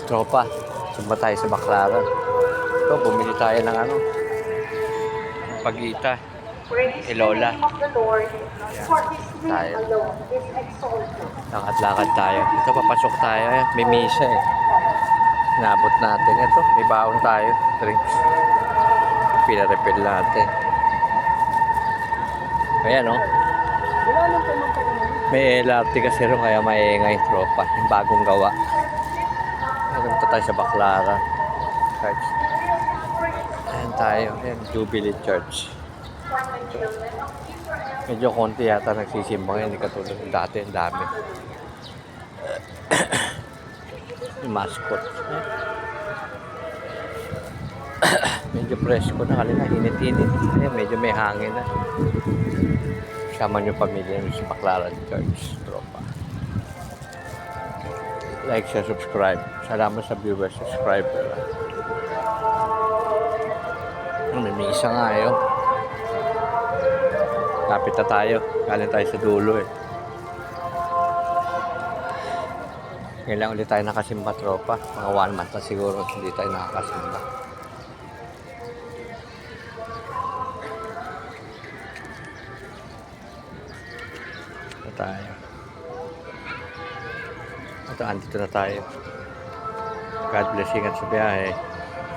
Tropa, sumba tayo sa Baclaran. Ito, bumili tayo ng pagita. Praise Kay the Lola. name of the Lord, Ayan, for His name tayo. alone is exalted. Lakad-lakad tayo. Ito, papasok tayo. Ayan, may misa eh. Nabot natin. Ito, may baon tayo. Drinks. Pinarefill natin. Ayan oh. May LRT kasi rin kaya maingay tropa. Yung bagong gawa. Ayan, ito tayo sa Baclaran Church. Ayan tayo. Ayan, Jubilee Church. Medyo konti yata nagsisimba ngayon. Hindi katulad ng dati. Ang dami. Yung mascot. Medyo presko na kanina. Init-init. Ayan, medyo may hangin na. Sama nyo pamilya nyo sa Baclaran Church. Tropa. Like, share, subscribe. Salamat sa viewers, subscriber. May misa nga eh. Oh. Lapit na tayo. Galing tayo sa dulo eh. Ngayon lang ulit tayo nakasimba tropa. Mga 1 month na siguro hindi tayo nakakasimba. Ito tayo. Ito, andito na tayo. God bless, ingat sa biyahe.